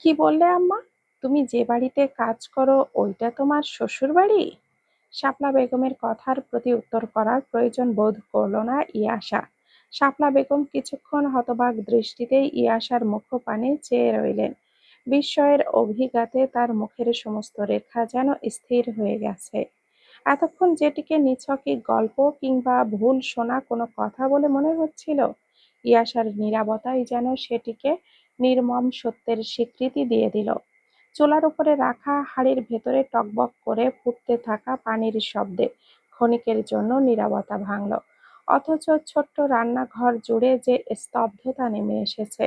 কি বললে আম্মা? তুমি যে বাড়িতে কাজ করো ওইটা তোমার শ্বশুর বাড়ি? শাপলা বেগমের কথার প্রতি উত্তর করার প্রয়োজন বোধ করল না ইয়াশা। শাপলা বেগম কিছুক্ষণ হতবাক দৃষ্টিতে ইয়াশার মুখপানে চেয়ে রইলেন। বিস্ময়ের অভিঘাতে তার মুখের সমস্ত রেখা যেন স্থির হয়ে গেছে। এতক্ষণ যেটিকে নিছকই গল্প কিংবা ভুল শোনা কোনো কথা বলে মনে হচ্ছিল, ইয়াশার নীরবতাই যেন সেটিকে নির্মম সত্যের স্বীকৃতি দিয়ে দিল। চুলার উপরে রাখা হাঁড়ির ভেতরে টগবগ করে ফুটতে থাকা পানির শব্দে ক্ষণিকের জন্য নীরবতা ভাঙল। অথচ ছোট্ট রান্নাঘর জুড়ে যে স্তব্ধতা নেমে এসেছে,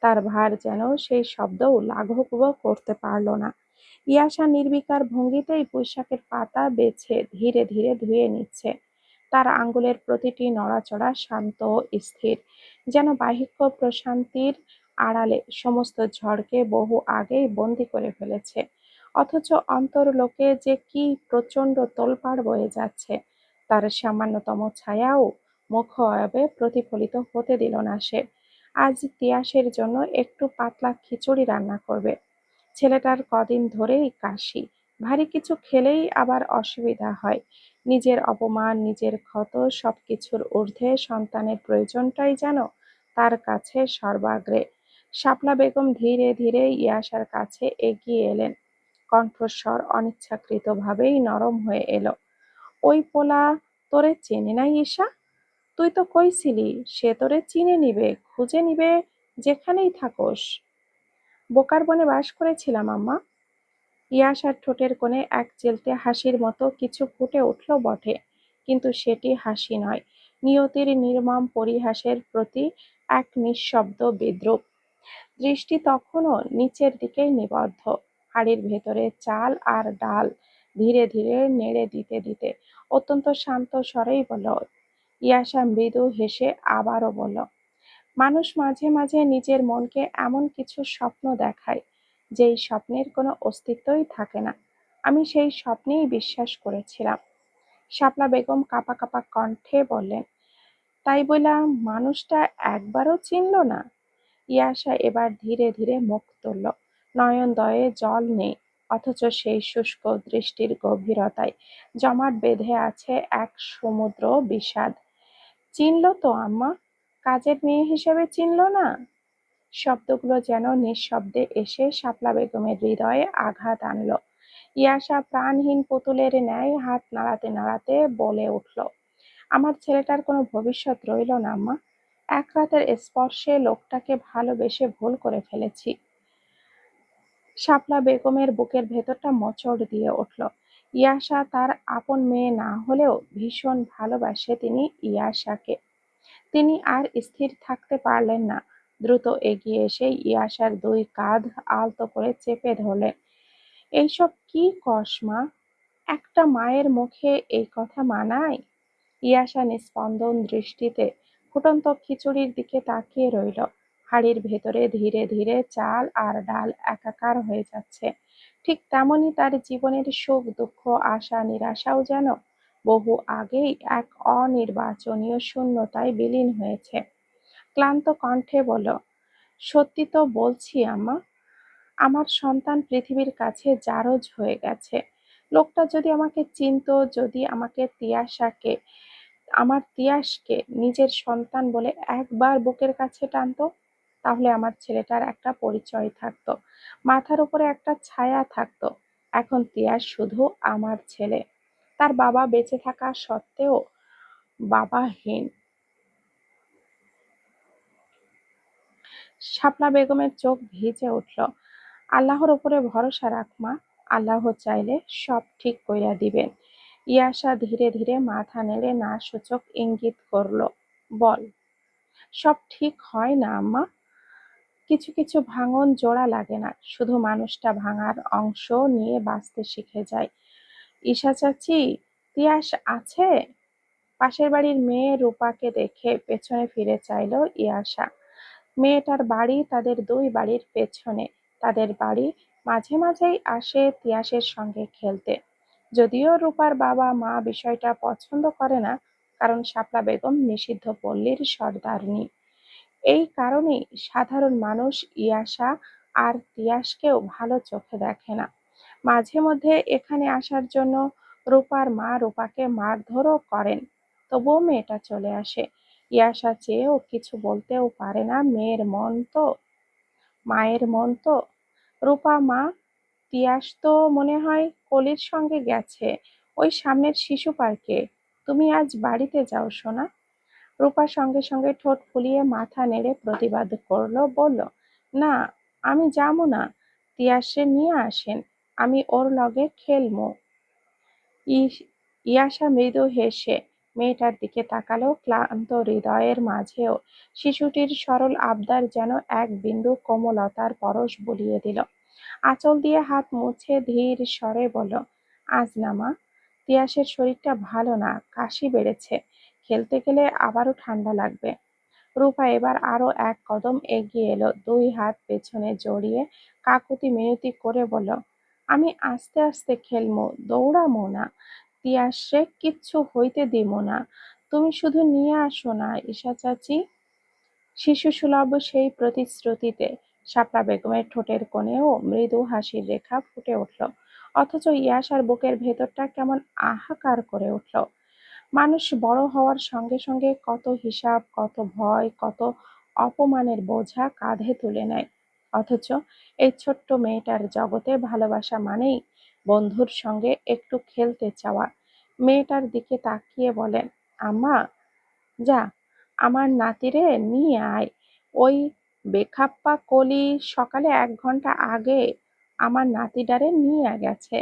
তার ভার যেন সেই শব্দও লাঘব করতে পারল না। ইয়াশা নির্বিকার ভঙ্গিতেই পুঁইশাকের পাতা বেছে ধীরে ধীরে ধুয়ে নিচ্ছে। তার আঙ্গুলের প্রতিটি নড়াচড়া শান্ত ও স্থির, যেন বাহিক্য প্রশান্তির আড়ালে সমস্ত ঝড়কে বহু আগেই বন্দি করে ফেলেছে। অথচ অন্তরলোকে যে কি প্রচণ্ড তোলপাড় বয়ে যাচ্ছে, তার সামান্যতম ছায়াও মুখাবয়বে প্রতিফলিত হতে দিল না সে। আজ তিয়াসের জন্য একটু পাতলা খিচুড়ি রান্না করবে। ছেলেটার কদিন ধরেই কাশি, ভারী কিছু খেলেই আবার অসুবিধা হয়। নিজের অপমান, নিজের ক্ষত সবকিছুর ঊর্ধ্বে সন্তানের প্রয়োজনটাই যেন তার কাছে সর্বাগ্রে। শাপলা বেগম ধীরে ধীরে ইয়াসার কাছে এগিয়ে এলেন। কণ্ঠস্বর অনিচ্ছাকৃতভাবেই নরম হয়ে এলো। ওই পোলা তোরে চেনে নাই ঈশা? তুই তো কইছিলি সে তোরে চিনে নিবে, খুঁজে নিবে যেখানেই থাকোস। বোকার বনে বাস করেছিলাম আম্মা। ইয়াসার ঠোঁটের কোণে এক চেলতে হাসির মতো কিছু ফুটে উঠল বটে, কিন্তু সেটি হাসি নয়, নিয়তির নির্মম পরিহাসের প্রতি এক নিঃশব্দ বিদ্রূপ। দৃষ্টি তখনও নিচের দিকেই নিবদ্ধ। হাড়ির ভেতরে চাল আর ডাল ধীরে ধীরে নেড়ে দিতে দিতে অত্যন্ত শান্ত স্বরেই বলল। ইয়াসা মৃদু হেসে আবারও বলল, মানুষ মাঝে মাঝে নিজের মনকে এমন কিছু স্বপ্ন দেখায় যেই স্বপ্নের কোনো অস্তিত্বই থাকে না। আমি সেই স্বপ্নেই বিশ্বাস করেছিলাম। শাপলা বেগম কাঁপা কাঁপা কণ্ঠে বললেন, তাই বইলা মানুষটা একবারও চিনল না? ইয়াশা এবার ধীরে ধীরে মুখ তুলল। নয়নদ্বয়ে জল নেই, অথচ সেই শুষ্ক দৃষ্টির গভীরতায় জমাট বেঁধে আছে এক সমুদ্র বিষাদ। চিনল তো আম্মা? কাজের মেয়ে হিসেবে চিনল না? শব্দগুলো যেন নিঃশব্দে এসে শাপলা বেগমের হৃদয়ে আঘাত আনল। ইয়াশা প্রাণহীন পুতুলের ন্যায় হাত নাড়াতে নাড়াতে বলে উঠল, আমার ছেলেটার কোনো ভবিষ্যৎ রইল না আম্মা। এক রাতের স্পর্শে লোকটাকে ভালোবেসে ভুল করে ফেলেছি। শাপলা বেগমের বুকের ভেতরটা মোচড় দিয়ে উঠল। ইয়াশা তার আপন মেয়ে না হলেও ভীষণ ভালোবাসে তিনি ইয়াশাকে। তিনি আর স্থির থাকতে পারলেন না। দ্রুত এগিয়ে এসে ইয়াশার দুই কাঁধ আলতো করে চেপে ধরলেন। এইসব কি কস মা? একটা মায়ের মুখে এই কথা মানায়? ইয়াশা নিস্পন্দন দৃষ্টিতে ফুটন্ত খিচুড়ির দিকে তাকিয়ে রইল। হাঁড়ির ভেতরে ধীরে ধীরে চাল আর ডাল একাকার হয়ে যাচ্ছে। ঠিক তেমনি তার জীবনের সুখ দুঃখ আশা নিরাশাও যেন বহু আগেই এক অনির্বাচনীয় শূন্যতায় বিলীন হয়েছে। ক্লান্ত কণ্ঠে বলল, সত্যি তো বলছি আম্মা, আমার সন্তান পৃথিবীর কাছে জারজ হয়ে গেছে। লোকটা যদি আমাকে চিনতো, যদি আমাকে আমার তিয়াসকে নিজের সন্তান বলে একবার বুকের কাছে টানতো, তাহলে আমার ছেলেটার একটা পরিচয় থাকতো, মাথার উপরে একটা ছায়া থাকতো। এখন তিয়াস শুধু আমার ছেলে, তার বাবা বেঁচে থাকা সত্ত্বেও বাবাহীন। শাপলা বেগমের চোখ ভিজে উঠল। আল্লাহর উপরে ভরসা রাখ মা, আল্লাহ চাইলে সব ঠিক কইরা দিবেন। ইয়াশা ধীরে ধীরে মাথা নেড়ে না সূচক ইঙ্গিত করল। বল, সব ঠিক হয় না আম্মা। কিছু কিছু ভাঙন জোড়া লাগে না, শুধু মানুষটা ভাঙার অংশ নিয়ে বাঁচতে শিখে যায়। ঈশা চাচি, তিয়াস আছে? পাশের বাড়ির মেয়ে রূপাকে দেখে পেছনে ফিরে চাইল ইয়াশা। মেয়েটার বাড়ি তাদের দুই বাড়ির পেছনে। তাদের বাড়ি মাঝে মাঝেই আসে তিয়াসের সঙ্গে খেলতে। যদিও রূপার বাবা মা বিষয়টা পছন্দ করে না, কারণ শাপলা বেগম নিষিদ্ধ পল্লীর সর্দারনী। এই কারণেই সাধারণ মানুষ ইয়াশা আর তিয়াসকেও ভালো চোখে দেখে না। মাঝে মধ্যে এখানে আসার জন্য রূপার মা রূপাকে মারধরও করেন, তবুও মেয়েটা চলে আসে। ইয়াসা চেয়েও কিছু বলতেও পারে না, মায়ের মন তো। রূপা মা, তিয়াস তো মনে হয় কলির সঙ্গে গেছে ওই সামনের শিশু পার্কে। তুমি আজ বাড়িতে যাও সোনা। রূপা সঙ্গে সঙ্গে ঠোঁট ফুলিয়ে মাথা নেড়ে প্রতিবাদ করলো, বলল, না, আমি যাবো না। তিয়াসে নিয়ে আসেন, আমি ওর লগে খেলমু। ইয়াসা মৃদু হেসে মেয়েটার দিকে তাকালো। ক্লান্ত হৃদয়ের মাঝেও শিশুটির সরল আবদার যেন এক বিন্দু কোমলতার পরশ বুলিয়ে দিল। আঁচল দিয়ে হাত মুছে ধীর স্বরে বলল, আজ না মা, তিয়াসের শরীরটা ভালো না, কাশি বেড়েছে, খেলতে গেলে আবারও ঠান্ডা লাগবে। রূপা এবার আরো এক কদম এগিয়ে এলো, দুই হাত পেছনে জড়িয়ে কাকুতি মিনতি করে বলল, আমি আস্তে আস্তে খেলমু, দৌড়ামো না। তিয়াসে কিচ্ছু হইতে দিমু না, তুমি শুধু নিয়ে আসো না ঈশা চাচি। শিশুসুলভ সেই প্রতিশ্রুতিতে শাপলা বেগমের ঠোঁটের কোণেও মৃদু হাসির রেখা ফুটে উঠল, অথচ ইয়াসার বুকের ভেতরটা কেমন আহাকার করে উঠল। মানুষ বড় হওয়ার সঙ্গে সঙ্গে কত হিসাব, কত ভয়, কত অপমানের বোঝা কাঁধে তুলে নেয়। অথচ এই ছোট্ট মেয়েটার জগতে ভালোবাসা মানেই বন্ধুর সঙ্গে একটু খেলতে চাওয়া। মেয়েটার দিকে তাকিয়ে বলেন, আম্মা, যা, আমার নাতিরে নিয়ে আয়। ওই বেখাপ্পা কলি সকালে 1 ঘন্টা আগে আমার নাতিডারে নিয়ে গেছে।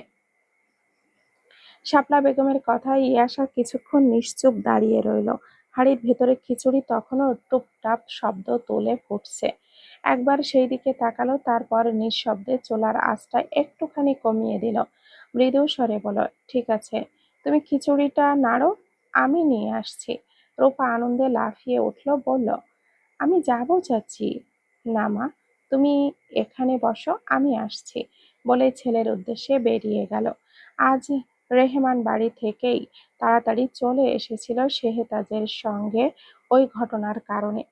শাপলা বেগমের কথায় ইয়াসা কিছুক্ষণ নিশ্চুপ দাঁড়িয়ে রইল। হাঁড়ির ভেতরে খিচুড়ি তখনও টুপটাপ শব্দ তুলে ফুটছে। একবার সেই দিকে তাকালো, তারপর নিঃশব্দে চুলার আঁচটা একটুখানি কমিয়ে দিল। মৃদু স্বরে বলল, ঠিক আছে, তুমি খিচুড়িটা নাড়ো, আমি নিয়ে আসছি। রূপা আনন্দে লাফিয়ে উঠল, বলল, আমি যাবো চাচি। না মা, তুমি এখানে বসো, আমি আসছি, বলে ছেলের উদ্দেশ্যে বেরিয়ে গেল। আজ রেহমান বাড়ি থেকেই তাড়াতাড়ি চলে এসেছিল শেহতাজের সঙ্গে ওই ঘটনার কারণে।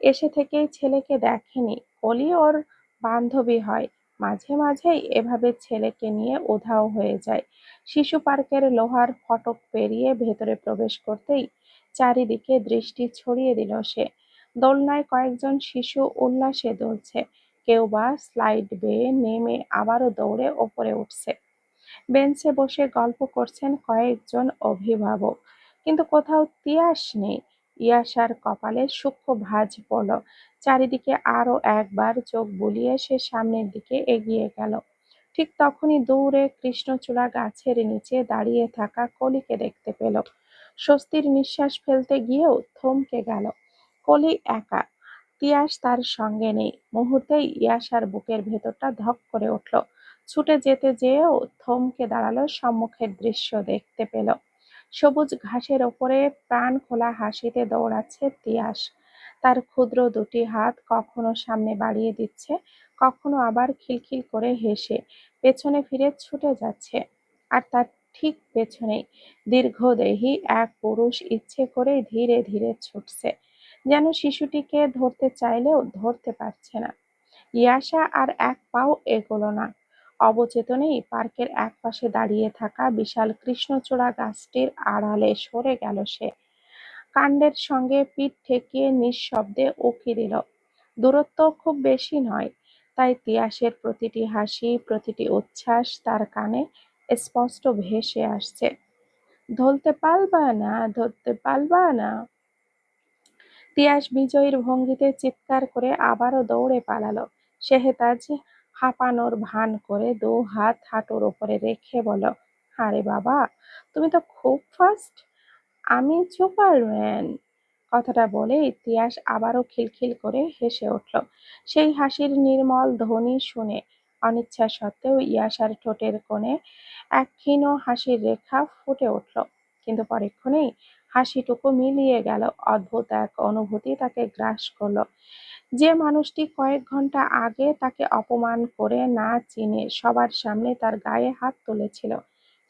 এসে থেকেই ছেলেকে দেখেনি। কলি ওর বান্ধবী হয়, মাঝে মাঝেই এভাবে ছেলেকে নিয়ে উধাও হয়ে যায়। শিশু পার্কের লোহার ফটক পেরিয়ে ভেতরে প্রবেশ করতেই চারিদিকে দৃষ্টি ছড়িয়ে দিল সে। দোলনায় কয়েকজন শিশু উল্লাসে দুলছে, কেউ বা স্লাইড বেয়ে নেমে আবারও দৌড়ে ওপরে উঠছে। বেঞ্চে বসে গল্প করছেন কয়েকজন অভিভাবক, কিন্তু কোথাও তিয়াস নেই। ইয়াসার কপালে সূক্ষ্ম ভাঁজ পড়ল। চারিদিকে আরো একবার চোখ বুলিয়ে সে সামনের দিকে এগিয়ে গেল। ঠিক তখনই দূরে কৃষ্ণচূড়া গাছের নিচে দাঁড়িয়ে থাকা কলিকে দেখতে পেল। স্বস্তির নিঃশ্বাস ফেলতে গিয়েও থমকে গেল। কলি একা, তিয়াস তার সঙ্গে নেই। মুহূর্তেই ইয়াসার বুকের ভেতরটা ধক করে উঠল। ছুটে যেতে যেয়েও থমকে দাঁড়ালো, সম্মুখের দৃশ্য দেখতে পেল। সবুজ ঘাসের ওপরে প্রাণ খোলা হাসিতে দৌড়াচ্ছে তিয়াস। তার ক্ষুদ্র দুটি হাত কখনো সামনে বাড়িয়ে দিচ্ছে, কখনো আবার খিলখিল করে হেসে পেছনে ফিরে ছুটে যাচ্ছে। আর তার ঠিক পেছনেই দীর্ঘদেহী এক পুরুষ ইচ্ছে করে ধীরে ধীরে ছুটছে, যেন শিশুটিকে ধরতে চাইলেও ধরতে পারছে না। ইয়াসা আর এক পাও এগোলো না। অবচেতনেই পার্কের একপাশে দাঁড়িয়ে থাকা বিশাল কৃষ্ণচূড়া গাছটির আড়ালে সরে গেল সে। কাণ্ডের সঙ্গে পিঠ ঠেকিয়ে নিঃশব্দে উঁকি দিল। দূরত্ব খুব বেশি নয়, তাই তিয়াসের প্রতিটি হাসি, প্রতিটি উচ্ছ্বাস তার কানে স্পষ্ট ভেসে আসছে। ধরতে পারবা না, ধরতে পারবা না। তিয়াস বিজয়ীর ভঙ্গিতে চিৎকার করে আবারও দৌড়ে পালালো। শেহতাজ হাঁপানোর ভান করে 2 হাত হাঁটুর উপরে রেখে বলল, আরে বাবা, তুমি তো খুব ফাস্ট, আমি সুপারম্যান। কথাটা বলেই তিয়াস আবারও খিলখিল করে হেসে উঠল। সেই হাসির নির্মল ধ্বনি শুনে অনিচ্ছা সত্ত্বেও ইয়াসার ঠোঁটের কোণে এক ক্ষীণ হাসির রেখা ফুটে উঠল। কিন্তু পরক্ষণেই হাসিটুকু মিলিয়ে গেল। অদ্ভুত এক অনুভূতি তাকে গ্রাস করলো। যে মানুষটি কয়েক ঘন্টা আগে তাকে অপমান করে না চিনে সবার সামনে তার গায়ে হাত তুলেছিল,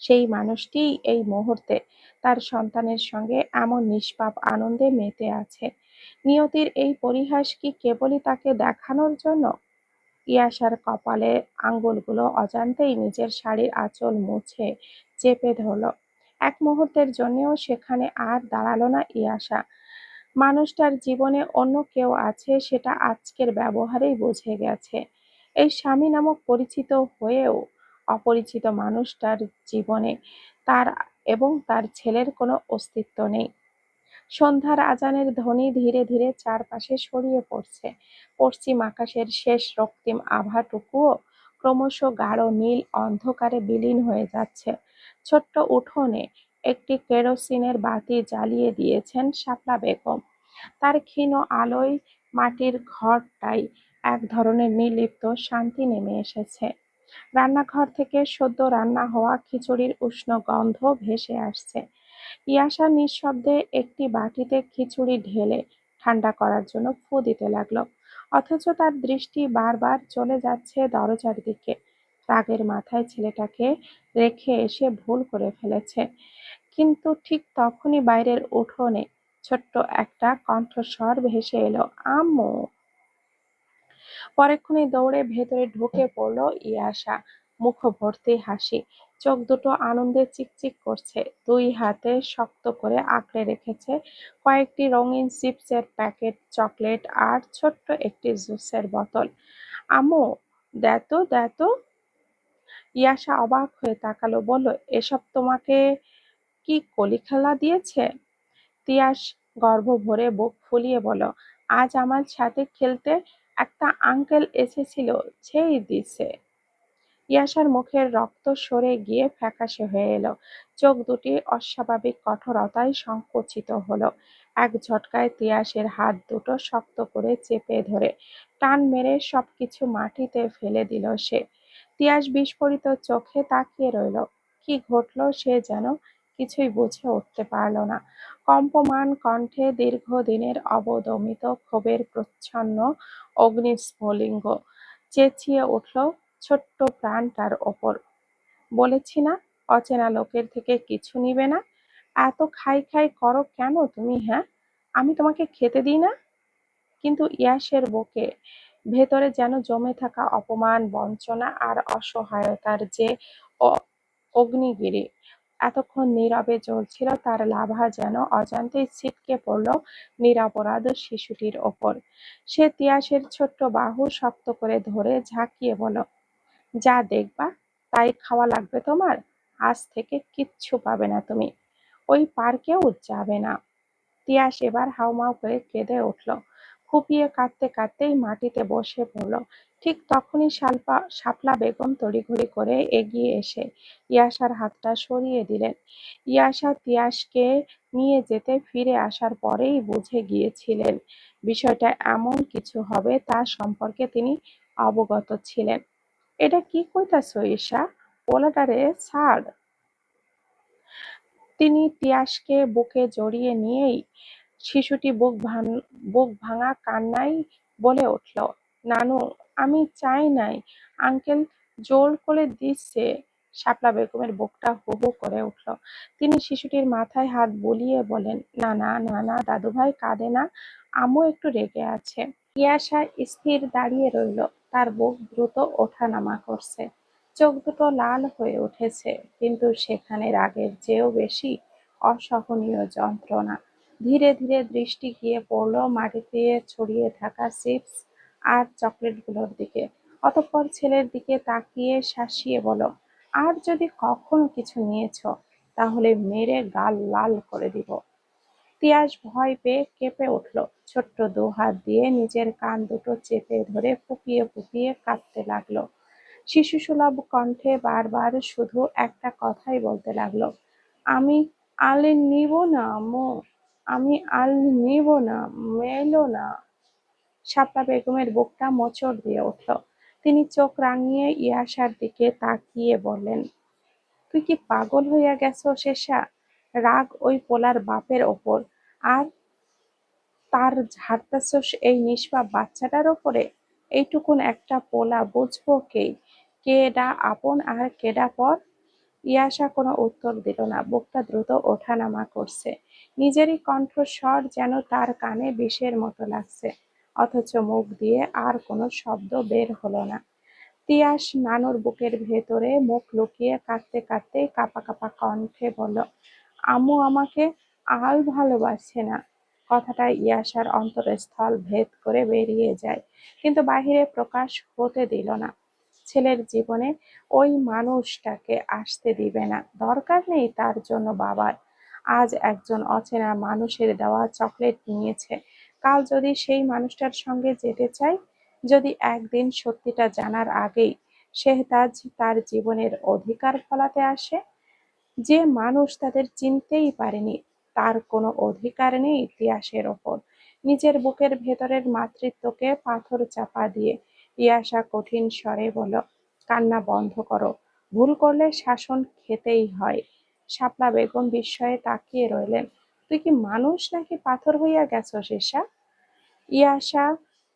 সেই মানুষটিই এই মুহূর্তে তার সন্তানের সঙ্গে এমন নিষ্পাপ আনন্দে মেতে আছে। নিয়তির এই পরিহাস কি কেবলই তাকে দেখানোর জন্য? ইয়াসার কপালে আঙ্গুলগুলো অজান্তেই নিজের শাড়ির আঁচল মুছে চেপে ধরল। এক মুহূর্তের জন্যেও সেখানে আর দাঁড়ালো না ইয়াসা। মানুষটার জীবনে অন্য কেউ আছে সেটা আজকের ব্যবহারেই বুঝে গেছে। এই স্বামী নামক পরিচিত হয়েও অপরিচিত মানুষটার জীবনে তার এবং তার ছেলের কোনো অস্তিত্ব নেই। সন্ধ্যার আজানের ধ্বনি ধীরে ধীরে চারপাশে ছড়িয়ে পড়ছে। পশ্চিম আকাশের শেষ রক্তিম আভাটুকুও ক্রমশ গাঢ় নীল অন্ধকারে বিলীন হয়ে যাচ্ছে। ছোট্ট উঠোনে একটি কেরোসিনের বাতি জ্বালিয়ে দিয়েছেন শাপলা বেগম। তার ক্ষীণ আলোয় মাটির ঘরটায় এক ধরনের নির্লিপ্ত শান্তি নেমে এসেছে। রান্নাঘর থেকে সদ্য রান্না হওয়া খিচুড়ির উষ্ণ গন্ধ ভেসে আসছে। ইয়াসা নিঃশব্দে একটি বাটিতে খিচুড়ি ঢেলে ঠান্ডা করার জন্য ফু দিতে লাগলো। অথচ তার দৃষ্টি বারবার চলে যাচ্ছে দরজার দিকে। রাগের মাথায় ছেলেটাকে রেখে এসে ভুল করে ফেলেছে। কিন্তু ঠিক তখনই বাইরের উঠোনে ছোট্ট একটা কণ্ঠস্বর ভেসে এলো, আম্মু। পরেক্ষণেই দৌড়ে ভেতরে ঢুকে পড়ল ইয়াসা, মুখ ভর্তি হাসি, চোখ দুটো আনন্দে চিকচিক করছে। দুই হাতে শক্ত করে আঁকড়ে রেখেছে কয়েকটি রঙিন চিপসের প্যাকেট, চকলেট আর ছোট্ট একটি জুসের বোতল। আম্মু, দেতো দেতো। ইয়াসা অবাক হয়ে তাকালো, বলল, এসব তোমাকে কি কলি খেলা দিয়েছে? তিয়াস গর্ব ভরে বুক ফুলিয়ে বলল, আজ আমার সাথে খেলতে একটা আঙ্কেল এসেছিল, সেই দিছে। ইয়াসার মুখের রক্ত সরে গিয়ে ফ্যাকাশে হয়ে এলো। চোখ দুটি অস্বাভাবিক কঠোরতায় সংকুচিত হলো। এক ঝটকায় তিয়াসের হাত দুটো শক্ত করে চেপে ধরে টান মেরে সবকিছু মাটিতে ফেলে দিল সে। তিয়াস বিস্ফোরিত চোখে তাকিয়ে রইল। কি ঘটল সে যেন কিছুই বুঝে উঠতে পারল না। কম্পমান কণ্ঠে দীর্ঘদিনের অবদমিত ক্ষোভের প্রচ্ছন্ন অগ্নিস্ফুলিঙ্গ চেঁচিয়ে উঠল ছোট্ট প্রাণটার ওপর। বলেছি না, অচেনা লোকের থেকে কিছু নিবে না। এত খাই খাই করো কেন তুমি, হ্যাঁ? আমি তোমাকে খেতে দিই না? কিন্তু ইয়াসের বুকে ভেতরে যেন জমে থাকা অপমান, বঞ্চনা আর অসহায়তার যে অগ্নিগিরি এতক্ষণ নীরবে জ্বলছিল, তার লাভা যেন অজান্তেই ছিটকে পড়ল নিরপরাধ শিশুটির ওপর। সে তিয়াসের ছোট্ট বাহু শক্ত করে ধরে ঝাঁকিয়ে বলল, যা দেখবা তাই খাওয়া লাগবে তোমার। আজ থেকে কিচ্ছু পাবে না তুমি। ওই পার্কেও যাবে না। তিয়াস এবার হাউমাউ করে কেঁদে উঠল। ফুঁপিয়ে কাঁদতে কাঁদতেই মাটিতে বসে পড়ল। ঠিক তখনই শাপলা বেগম তড়িঘড়ি করে এগিয়ে এসে ইয়াসার হাতটা সরিয়ে দিলেন। ইয়াসা তিয়াসকে নিয়ে যেতে ফিরে আসার পরেই বুঝে গিয়েছিলেন বিষয়টা এমন কিছু হবে তা সম্পর্কে তিনি অবগত ছিলেন। এটা কি কইতাছো ঈশা, পোলাটারে ছাড়। তিনি তিয়াসকে বুকে জড়িয়ে নিয়েই শিশুটি বুক ভাঙা কান্নায় বলে উঠল, নানু, আমি চাই নাই, আঙ্কেল জোর করে দিচ্ছে। শাপলা বেগমের বুকটা হু হু করে উঠল। তিনি শিশুটির মাথায় হাত বুলিয়ে বলেন, না না না না দাদুভাই, কাঁদে না, আম্মু একটু রেগে আছে। ইয়াসা স্থির দাঁড়িয়ে রইল। তার বুক দ্রুত ওঠানামা করছে। চোখ দুটো লাল হয়ে উঠেছে, কিন্তু সেখানে রাগের চেয়েও বেশি অসহনীয় যন্ত্রণা। ধীরে ধীরে দৃষ্টি গিয়ে পড়ল মাটিতে ছড়িয়ে থাকা চিপস আর চকলেটগুলোর দিকে। অতঃপর ছেলের দিকে তাকিয়ে শাসিয়ে বলল, আর যদি কখনো কিছু নিয়েছ তাহলে মেরে গাল লাল করে দিব। তিয়াস ভয় পেয়ে কেঁপে উঠল। ছোট্ট দু হাত দিয়ে নিজের কান দুটো চেপে ধরে ফুঁপিয়ে ফুঁপিয়ে কাঁদতে লাগলো। শিশুসুলভ কণ্ঠে বারবার শুধু একটা কথাই বলতে লাগলো, আমি আল নিব না আম্মু, আমি আল নিব না, মেলো না। শাপলা বেগমের বুকটা মোচড় দিয়ে উঠল। তিনি চোখ রাঙিয়ে ইয়াসার দিকে তাকিয়ে বললেন, তুই কি পাগল হইয়া গেছো শেষা? রাগ ওই পোলার বাপের ওপর, আর তার ঝাড়তাছস এই নিষ্পাপ বাচ্চাটার ওপরে? এইটুকুন একটা পোলা বুঝবো কেডা আপন আর কেডা পর? ইয়াসা কোনো উত্তর দিল না। বুকটা দ্রুত ওঠানামা করছে। নিজেরই কণ্ঠস্বর যেন তার কানে বিষের মতো লাগছে। অথচ মুখ দিয়ে আর কোনো শব্দ বের হলো না। তিয়াস নানুর বুকের ভেতরে মুখ লুকিয়ে কাঁদতে কাঁদতে কাঁপা কাঁপা কণ্ঠে বলল, আম্মু আমাকে আর ভালোবাসে না। কথাটা ইয়াসার অন্তরস্থল ভেদ করে বেরিয়ে যায়, কিন্তু বাহিরে প্রকাশ হতে দিল না। ছেলের জীবনে ওই মানুষটাকে আসতে দিবে না, দরকার নেই তার জন্য বাবার। আজ একজন অচেনা মানুষের দেওয়া চকলেট নিয়েছে, কাল যদি সেই মানুষটার সঙ্গে যেতে চায়, যদি একদিন সত্যিটা জানার আগেই শেহতাজ তার জীবনের অধিকার ফলাতে আসে, যে মানুষ তাদের চিনতেই পারেনি, তার কোনো অধিকার নেই ইতিহাসের ওপর। নিজের বুকের ভেতরের মাতৃত্বকে পাথর চাপা দিয়ে ইয়াসা কঠিন স্বরে বলল, কান্না বন্ধ করো, ভুল করলে শাসন খেতেই হয়। শাপলা বেগম বিস্ময়ে তাকিয়ে রইলেন। তুই কি মানুষ নাকি পাথর হইয়া গেছস ঈশা? ইয়াসা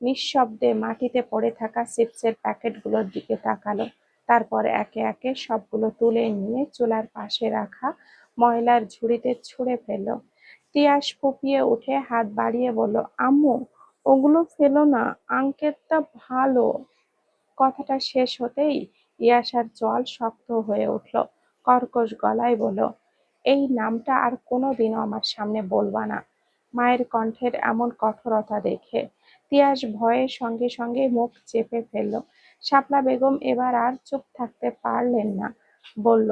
নিঃশব্দে মাটিতে পড়ে থাকা চিপসের প্যাকেটগুলোর দিকে তাকালো, তারপর একে একে সবগুলো তুলে নিয়ে চুলার পাশে রাখা ময়লার ঝুড়িতে ছুঁড়ে ফেলল। তিয়াস ফুঁপিয়ে উঠে হাত বাড়িয়ে বলল, আম্মু ওগুলো ফেলো না, আঙ্কেলটা ভালো। কথাটা শেষ হতেই ইয়াসার জল শক্ত হয়ে উঠল, কর্কশ গলায় বলল, এই নামটা আর কোনোদিনও আমার সামনে বলবা না। মায়ের কণ্ঠের এমন কঠোরতা দেখে তিয়াস ভয়ে সঙ্গে সঙ্গে মুখ চেপে ফেলল। শাপলা বেগম এবার আর চুপ থাকতে পারলেন না, বলল,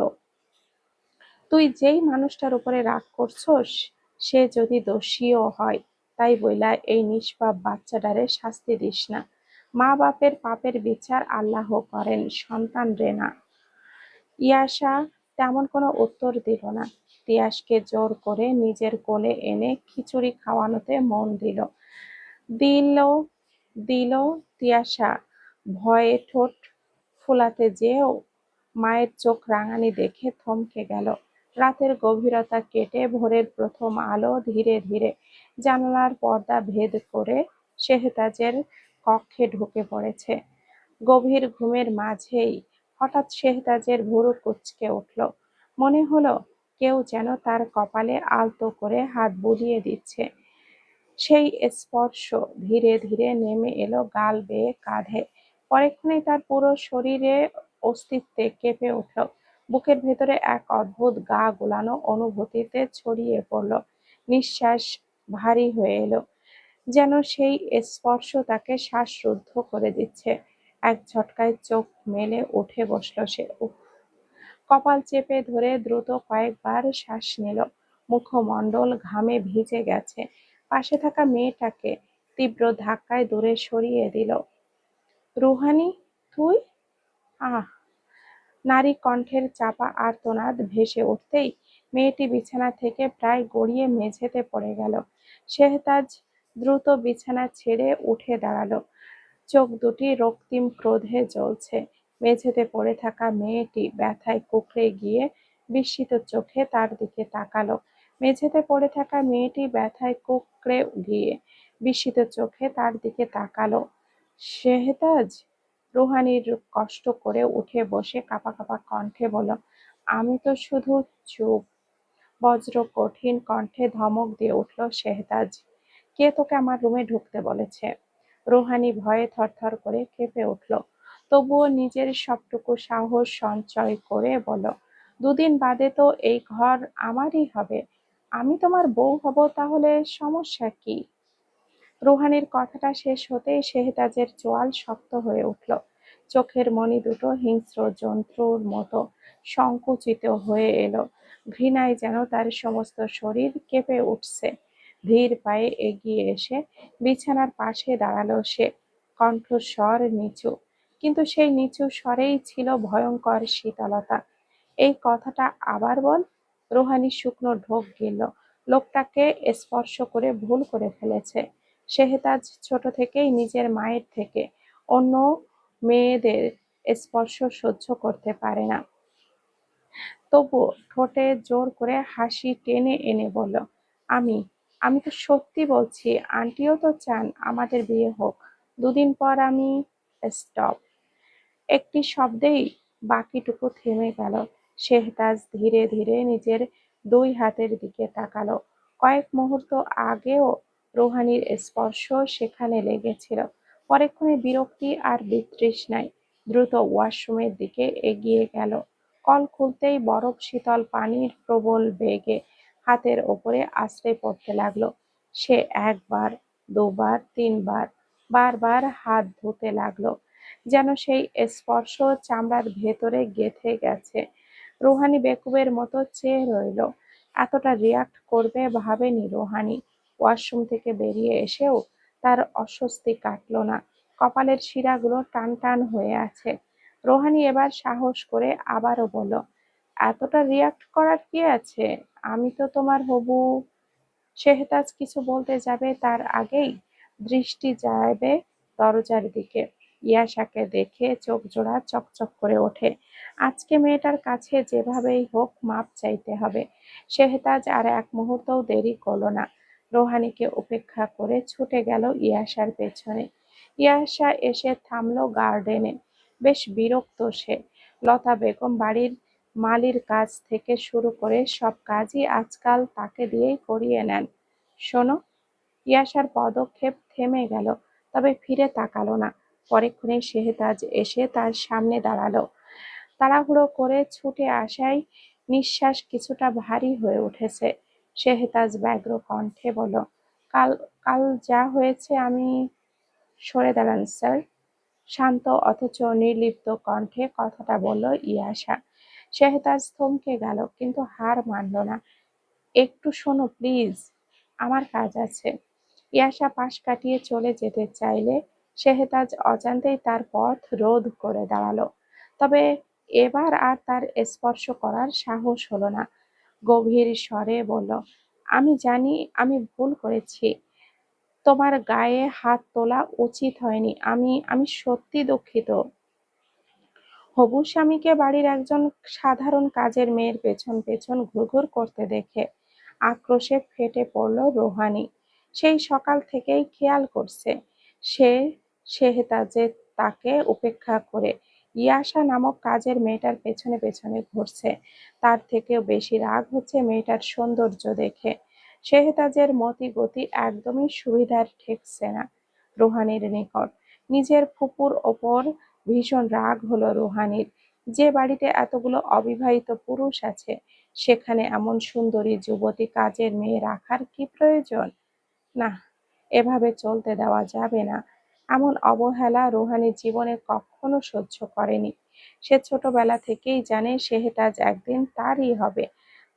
তুই যেই মানুষটার উপরে রাগ করছস, সে যদি দোষীও হয়, তাই বইলা এই নিষ্পাপ বাচ্চাটারে শাস্তি দিস না। মা বাপের পাপের বিচার আল্লাহ করেন, সন্তান রে না। ইয়াসা তেমন কোনো উত্তর দিল না। তিয়াসকে জোর করে নিজের কোলে এনে খিচুড়ি খাওয়ানোতে মন দিল। দিল দিল তিয়াসা ভয়ে ঠোঁট ফুলাতে যেও মায়ের চোখ রাঙানি দেখে থমকে গেল। রাতের গভীরতা কেটে ভোরের প্রথম আলো ধীরে ধীরে জানালার পর্দা ভেদ করে শেহতাজের কক্ষে ঢুকে পড়েছে। গভীর ঘুমের মাঝেই হঠাৎ শেহতাজের ভুরু কুঁচকে উঠল। মনে হলো কেউ যেন তার কপালে আলতো করে হাত বুলিয়ে দিচ্ছে। সেই স্পর্শ ধীরে ধীরে নেমে এলো গাল বেয়ে কাঁধে। পরেক্ষণেই তার পুরো শরীরে অস্তিত্বে কেঁপে উঠল। বুকের ভেতরে এক অদ্ভুত গা গোলানো অনুভূতিতে ছড়িয়ে পড়ল। নিঃশ্বাস ভারী হয়ে এলো, যেন সেই স্পর্শ তাকে শ্বাসরুদ্ধ করে দিচ্ছে। এক ঝটকায় চোখ মেলে উঠে বসল সে। উফ! কপাল চেপে ধরে দ্রুত কয়েকবার শ্বাস নিল। মুখমণ্ডল ঘামে ভিজে গেছে। পাশে থাকা মেয়েটাকে তীব্র ধাক্কায় দূরে সরিয়ে দিল। রুহানি, তুই? আহ! নারী কণ্ঠের চাপা আর্তনাদ ভেসে উঠতেই মেয়েটি বিছানা থেকে প্রায় গড়িয়ে মেঝেতে পড়ে গেল। শেহতাজ দ্রুত বিছানা ছেড়ে উঠে দাঁড়ালো, চোখ দুটি রক্তিম ক্রোধে জ্বলছে। মেঝেতে পড়ে থাকা মেয়েটি ব্যথায় কুঁকড়ে গিয়ে বিস্মিত চোখে তার দিকে তাকালো। মেঝেতে পড়ে থাকা মেয়েটি ব্যথায় কুঁকড়ে গিয়ে বিস্মিত চোখে তার দিকে তাকালো। শেহতাজ? রুহানির কষ্ট করে উঠে বসে কাঁপা কাঁপা কণ্ঠে বলল, আমি তো শুধু চুপ। বজ্র কঠিন কণ্ঠে ধমক দিয়ে উঠল শেহতাজ, কে তোকে আমার রুমে ঢুকতে বলেছে? রুহানি ভয়ে থরথর করে কেঁপে উঠল, তবুও নিজের সবটুকু সাহস সঞ্চয় করে বলল, দুদিন বাদে তো এই ঘর আমারই হবে, আমি তোমার বউ হব, তাহলে সমস্যা কি? রুহানির কথাটা শেষ হতেই শেহতাজের চোয়াল শক্ত হয়ে উঠল। চোখের মণি দুটো হিংস্র জন্তুর মতো সংকুচিত হয়ে এলো। ঘৃণায় যেন তার সমস্ত শরীর কেঁপে উঠছে। ধীর পায়ে এগিয়ে এসে বিছানার পাশে দাঁড়ালো সে, কণ্ঠস্বর নিচু, কিন্তু সেই নিচু স্বরেই ছিল ভয়ঙ্কর শীতলতা। এই কথাটা আবার বল। রুহানি শুকনো ঢোক গিলল। লোকটাকে স্পর্শ করে ভুল করে ফেলেছে। শেহতাজ ছোট থেকেই নিজের মায়ের থেকে অন্য মেয়েদের স্পর্শ সহ্য করতে পারে না। তবুও ঠোঁটে জোর করে হাসি টেনে এনে বলল, আমি আমি তো সত্যি বলছি, আন্টিও তো চান আমাদের বিয়ে হোক। দুদিন পর আমি। স্টপ! একটি শব্দেই বাকিটুকু থেমে গেল। শেহতাজ ধীরে ধীরে নিজের দুই হাতের দিকে তাকালো। কয়েক মুহূর্ত আগেও রুহানির স্পর্শ সেখানে লেগেছিল। পরক্ষণে বিরক্তি আর বিতৃষ্ণায় দ্রুত ওয়াশরুমের দিকে এগিয়ে গেল। কল খুলতেই বরফ শীতল পানির প্রবল বেগে হাতের ওপরে আছড়ে পড়তে লাগলো। সে একবার, দুবার, তিনবার বারবার হাত ধুতে লাগলো, যেন সেই স্পর্শ চামড়ার ভেতরে গেঁথে গেছে। রুহানি বেকুবের মতো চেয়ে রইল। এতটা রিয়াক্ট করবে ভাবেনি রুহানি। ওয়াশরুম থেকে বেরিয়ে এসেও তার অস্বস্তি কাটল না। কপালের শিরাগুলো টান টান হয়ে আছে। রুহানি এবার সাহস করে আবারও বলল, এতটা রিয়াক্ট করার কি আছে? আমি তো তোমার হবু। শেহতাজ কিছু বলতে যাবে তার আগেই দৃষ্টি যাবে দরজার দিকে। ইয়াশাকে দেখে চোখজোড়া চকচক করে ওঠে। আজকে মেয়েটার কাছে যেভাবেই হোক মাপ চাইতে হবে। শেহতাজ আর এক মুহূর্তও দেরি করল না। রোহানীকে উপেক্ষা করে ছুটে গেল ইয়াশার পেছনে। ইয়াশা এসে থামল গার্ডেনে। বেশ বিরক্ত সে। লতা বেগম বাড়ির মালির কাজ থেকে শুরু করে সব কাজই আজকাল তাকে দিয়েই করিয়ে নেন। শোনো। ইয়াশার পদক্ষেপ থেমে গেল, তবে ফিরে তাকালো না। পরক্ষণে শেহতাজ এসে তার সামনে দাঁড়ালো। তাড়াহুড়ো করে ছুটে আসায় নিঃশ্বাস কিছুটা ভারী হয়ে উঠেছে। শেহতাজ ব্যগ্র কণ্ঠে বলল, কাল কাল যা হয়েছে আমি। সরে দাঁড়ান স্যার। শান্ত অথচ নির্লিপ্ত কণ্ঠে কথাটা বলল ইয়াশা। শেহতাজ থমকে গেল, কিন্তু হার মানল না। একটু শোনো প্লিজ, আমার কাজ আছে। ইয়াশা পাশ কাটিয়ে চলে যেতে চাইলে শেহতাজ অজান্তেই তার পথ রোধ করে দাঁড়ালো। তবে এবার আর তার স্পর্শ করার সাহস হলো না। গভীর স্বরে বলল, আমি জানি আমি ভুল করেছি। তোমার গায়ে হাত তোলা উচিত হয়নি। আমি আমি সত্যি দুঃখিত। হবু স্বামীকে বাড়ির একজন সাধারণ কাজের মেয়ের পেছন পেছন ঘুরঘুর করতে দেখে আক্রোশে ফেটে পড়ল রুহানি। সেই সকাল থেকেই খেয়াল করছে সে শেহতাজে তাকে উপেক্ষা করে ইয়াশা নামক কাজের মেয়েটার পেছনে পেছনে ঘুরছে। তার থেকেও বেশি রাগ হচ্ছে মেয়েটার সৌন্দর্য দেখে। শেহতাজের মতি গতি একদমই সুবিধার ঠেকছে না রুহানির নিকট। নিজের ফুপুর ওপর ভীষণ রাগ হলো রুহানির। যে বাড়িতে এতগুলো অবিবাহিত পুরুষ আছে, সেখানে এমন সুন্দরী যুবতী কাজের মেয়ে রাখার কি প্রয়োজন? না, এভাবে চলতে দেওয়া যাবে না। এমন অবহেলা রুহানি জীবনে কখনো সহ্য করেনি। সে ছোটবেলা থেকেই জানে শেহতাজ একদিন তারই হবে।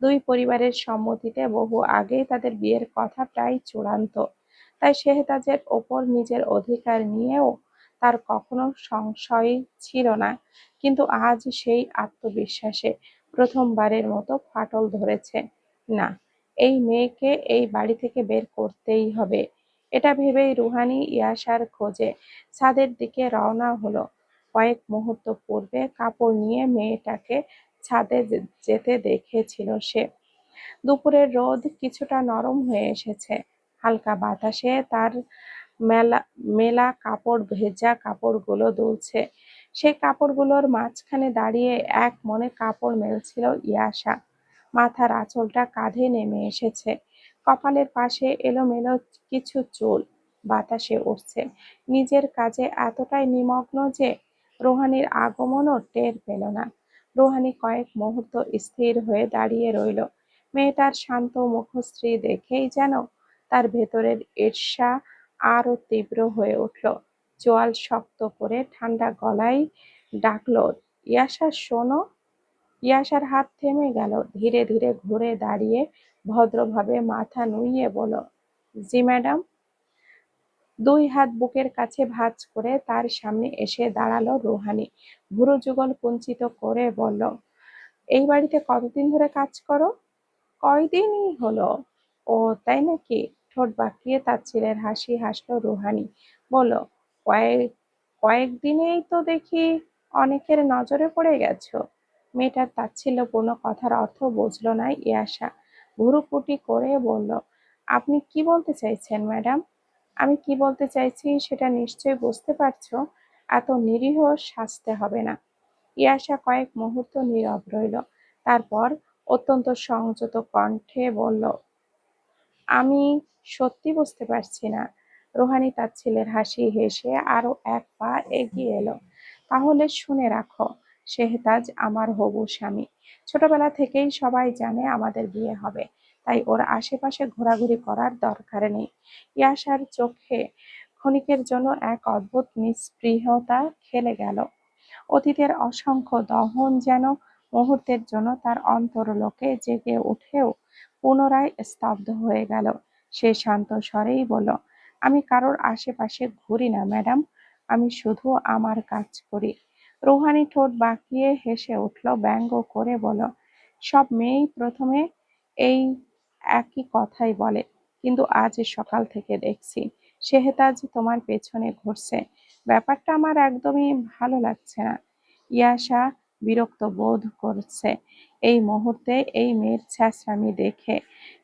দুই পরিবারের সম্মতিতে বহু আগেই তাদের বিয়ের কথা প্রায় চূড়ান্ত। তাই শেহতাজের ওপর নিজের অধিকার নিয়েও তার কখনো সংশয় ছিল না। কিন্তু আজ সেই আত্মবিশ্বাসে প্রথমবারের মতো ফাটল ধরেছে। না, এই মেয়েকে এই বাড়ি থেকে বের করতেই হবে। এটা ভেবেই রুহানি ইয়াশার খোঁজে ছাদের দিকে রওনা হলো। কয়েক মুহূর্ত পূর্বে কাপড় নিয়ে মেয়েটাকে ছাদে যেতে দেখেছিল সে। দুপুরের রোদ কিছুটা নরম হয়ে এসেছে। হালকা বাতাসে তার মেলা মেলা কাপড়, ভেজা কাপড়গুলো দুলছে। সেই কাপড়গুলোর মাঝখানে দাঁড়িয়ে এক মনে কাপড় মেলছিল ইয়াশা। মাথার আঁচলটা কাঁধে নেমে এসেছে। কপালের পাশে এলোমেলো কিছু চুল বাতাসে উঠছে। নিজের কাজে এতটাই নিমগ্ন যে রুহানির আগমনও টের পেল না। রুহানি কয়েক মুহূর্ত স্থির হয়ে দাঁড়িয়ে রইল। মেয়েটার শান্ত মুখশ্রী দেখেই যেন তার ভেতরের ঈর্ষা আরো তীব্র হয়ে উঠল। চোয়াল শক্ত করে ঠান্ডা গলায় ডাকল, ইয়াশা শোনো। ইয়াশার হাত থেমে গেল। ধীরে ধীরে ঘুরে দাঁড়িয়ে ভদ্রভাবে মাথা নুইয়ে বলল, জি ম্যাডাম। দুই হাত বুকের কাছে ভাঁজ করে তার সামনে এসে দাঁড়ালো রুহানি। ভুরু যুগল কুঞ্চিত করে বলল, এই বাড়িতে কতদিন ধরে কাজ করো? কয়দিনই হলো। ও তাই নাকি? ঠোঁট বাঁকিয়ে তাচ্ছিলের হাসি হাসল রুহানি। বলল, কয়েক কয়েকদিনেই তো দেখি অনেকের নজরে পড়ে গেছো। মেয়েটার তাচ্ছিল্যপূর্ণ কথার অর্থ বুঝল না ইয়াশা। ভুরুকুটি করে বলল, আপনি কি বলতে চাইছেন ম্যাডাম? আমি কি বলতে চাইছি সেটা নিশ্চয়ই বুঝতে পারছো। এত নিরীহ সাজতে হবে না। ইয়াশা কয়েক মুহূর্ত নীরব রইল। তারপর অত্যন্ত সংযত কণ্ঠে বলল, আমি সত্যি বুঝতে পারছি না। রুহানি তার ছেলের হাসি হেসে আরো এক পা এগিয়ে এলো। তাহলে শুনে রাখো, শেহতাজ আমার হবু স্বামী। ছোটবেলা থেকেই সবাই জানে আমাদের বিয়ে হবে, তাই ওর আশেপাশে ঘোরাঘুরি করার দরকার নেই। ইয়াসার চোখে ক্ষণিকের জন্য এক অদ্ভুত নিস্পৃহতা খেলে গেল। অতীতের অসংখ্য দহন যেন মুহূর্তের জন্য তার অন্তরলোকে জেগে উঠেও পুনরায় স্তব্ধ হয়ে গেল। সে শান্ত স্বরেই বলল, আমি কারোর আশেপাশে ঘুরি না ম্যাডাম, আমি শুধু আমার কাজ করি। রুহানি ঠোঁট বাঁকিয়ে হেসে উঠল, ব্যঙ্গ করে বলল, সব মেয়েই প্রথমে এই একই কথাই বলে, কিন্তু আজ সকাল থেকে দেখছি শেহতাজ তোমার পেছনে ঘুরছে। ব্যাপারটা আমার একদমই ভালো লাগছে না। ইয়াশা বিরক্ত বোধ করছে এই মুহূর্তে এই মেয়ের ছ্যাঁচড়ামি দেখে।